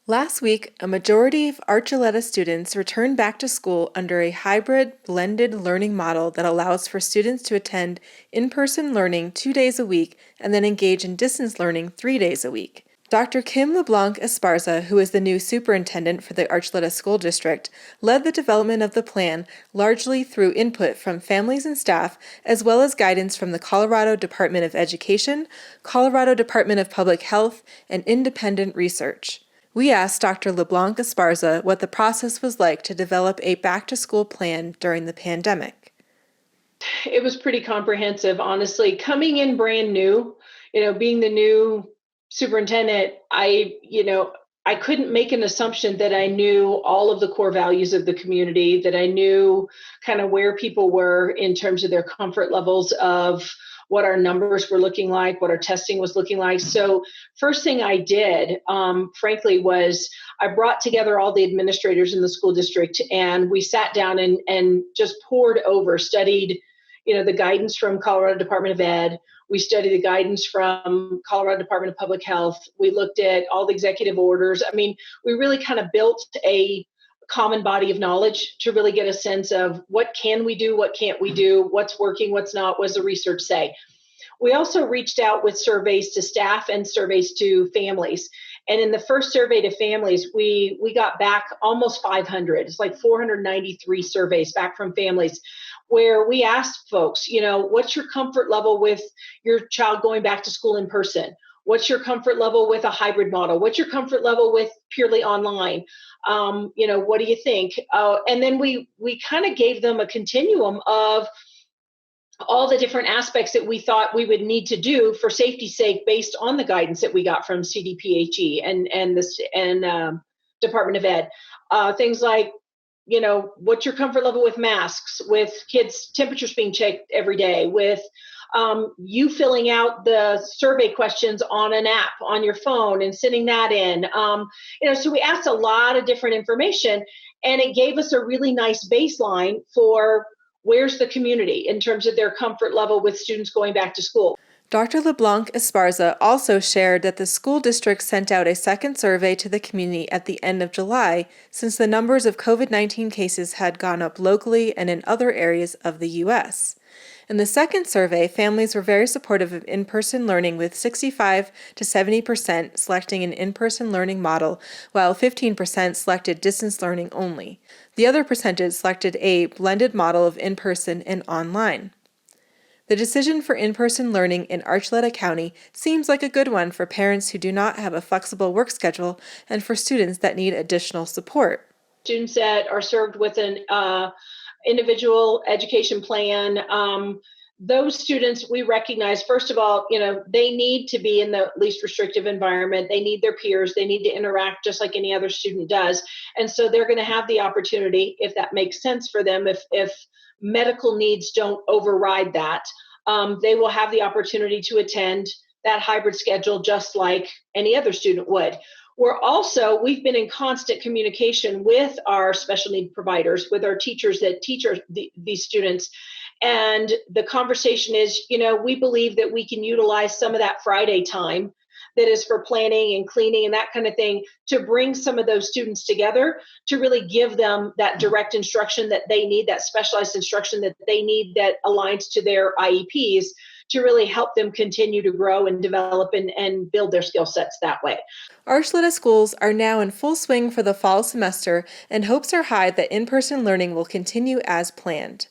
Last week, a majority of Archuleta students returned back to school under a hybrid, blended learning model that allows for students to attend in-person learning 2 days a week and then engage in distance learning 3 days a week. Dr. Kym LeBlanc-Esparza, who is the new superintendent for the Archuleta School District, led the development of the plan largely through input from families and staff, as well as guidance from the Colorado Department of Education, Colorado Department of Public Health, and independent research. We asked Dr. LeBlanc-Esparza what the process was like to develop a back-to-school plan during the pandemic. It was pretty comprehensive, honestly. Coming in brand new, being the new superintendent, I couldn't make an assumption that I knew all of the core values of the community, that I knew kind of where people were in terms of their comfort levels of what our numbers were looking like, what our testing was looking like. So first thing I did, frankly, was I brought together all the administrators in the school district, and we sat down and just studied, the guidance from Colorado Department of Ed. We studied the guidance from Colorado Department of Public Health. We looked at all the executive orders. I mean, we really kind of built a common body of knowledge to really get a sense of what can we do, what can't we do, what's working, what's not, what does the research say. We also reached out with surveys to staff and surveys to families. And in the first survey to families, we got back almost 500. It's like 493 surveys back from families where we asked folks, what's your comfort level with your child going back to school in person? What's your comfort level with a hybrid model? What's your comfort level with purely online? What do you think? And then we kind of gave them a continuum of all the different aspects that we thought we would need to do for safety's sake based on the guidance that we got from CDPHE and Department of Ed. Things like, what's your comfort level with masks, with kids' temperatures being checked every day, with you filling out the survey questions on an app on your phone and sending that in. So we asked a lot of different information, and it gave us a really nice baseline for where's the community in terms of their comfort level with students going back to school. Dr. LeBlanc-Esparza also shared that the school district sent out a second survey to the community at the end of July, since the numbers of COVID-19 cases had gone up locally and in other areas of the U.S. In the second survey, families were very supportive of in-person learning, with 65 to 70% selecting an in-person learning model, while 15% selected distance learning only. The other percentage selected a blended model of in-person and online. The decision for in-person learning in Archuleta County seems like a good one for parents who do not have a flexible work schedule and for students that need additional support. Students that are served with an individual education plan, those students we recognize, first of all, they need to be in the least restrictive environment. They need their peers. They need to interact just like any other student does. And so they're going to have the opportunity, if that makes sense for them, if medical needs don't override that, they will have the opportunity to attend that hybrid schedule just like any other student would. We've been in constant communication with our special need providers, with our teachers that teach these students. And the conversation is, we believe that we can utilize some of that Friday time that is for planning and cleaning and that kind of thing to bring some of those students together to really give them that direct instruction that they need, that specialized instruction that they need that aligns to their IEPs to really help them continue to grow and develop and build their skill sets that way. Archuleta schools are now in full swing for the fall semester, and hopes are high that in-person learning will continue as planned.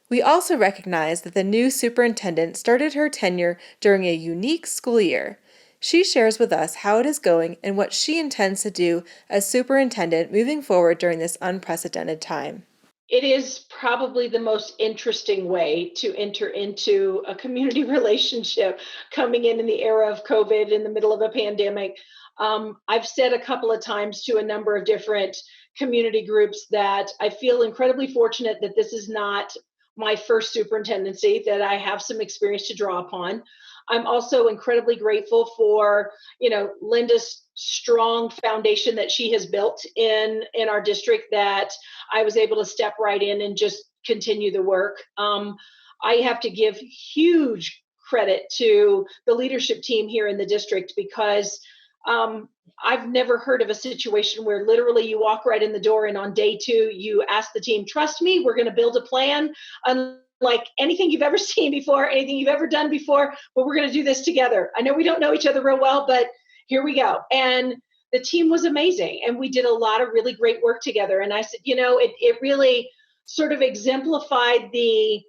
We also recognize that the new superintendent started her tenure during a unique school year. She shares with us how it is going and what she intends to do as superintendent moving forward during this unprecedented time. It is probably the most interesting way to enter into a community relationship coming in the era of COVID in the middle of a pandemic. I've said a couple of times to a number of different community groups that I feel incredibly fortunate that this is not my first superintendency, that I have some experience to draw upon. I'm also incredibly grateful for, Linda's strong foundation that she has built in our district, that I was able to step right in and just continue the work. I have to give huge credit to the leadership team here in the district because I've never heard of a situation where literally you walk right in the door and on day 2, you ask the team, trust me, we're going to build a plan unlike anything you've ever seen before, anything you've ever done before, but we're going to do this together. I know we don't know each other real well, but here we go. And the team was amazing. And we did a lot of really great work together. And I said, it really sort of exemplified the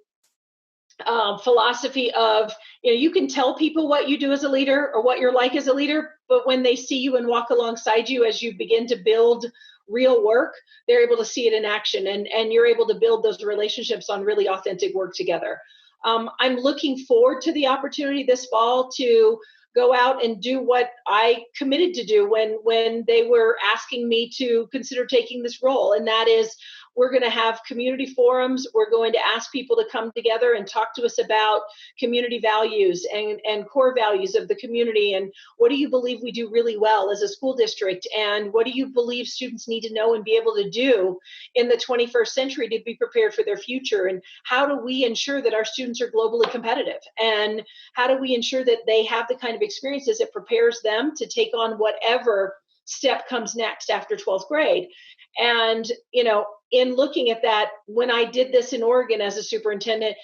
philosophy of, you can tell people what you do as a leader or what you're like as a leader, but when they see you and walk alongside you as you begin to build real work, they're able to see it in action, and you're able to build those relationships on really authentic work together. I'm looking forward to the opportunity this fall to go out and do what I committed to do when they were asking me to consider taking this role, and that is we're going to have community forums. We're going to ask people to come together and talk to us about community values and core values of the community. And what do you believe we do really well as a school district? And what do you believe students need to know and be able to do in the 21st century to be prepared for their future? And how do we ensure that our students are globally competitive? And how do we ensure that they have the kind of experiences that prepares them to take on whatever step comes next after 12th grade? And, in looking at that, when I did this in Oregon as a superintendent,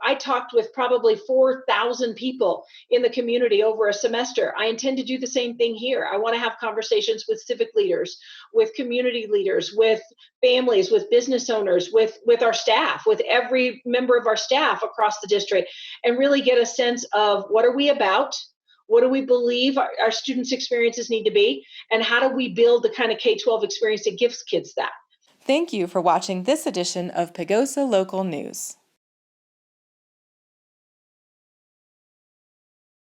I talked with probably 4,000 people in the community over a semester. I intend to do the same thing here. I want to have conversations with civic leaders, with community leaders, with families, with business owners, with our staff, with every member of our staff across the district, and really get a sense of what are we about? What do we believe our students' experiences need to be? And how do we build the kind of K-12 experience that gives kids that? Thank you for watching this edition of Pagosa Local News.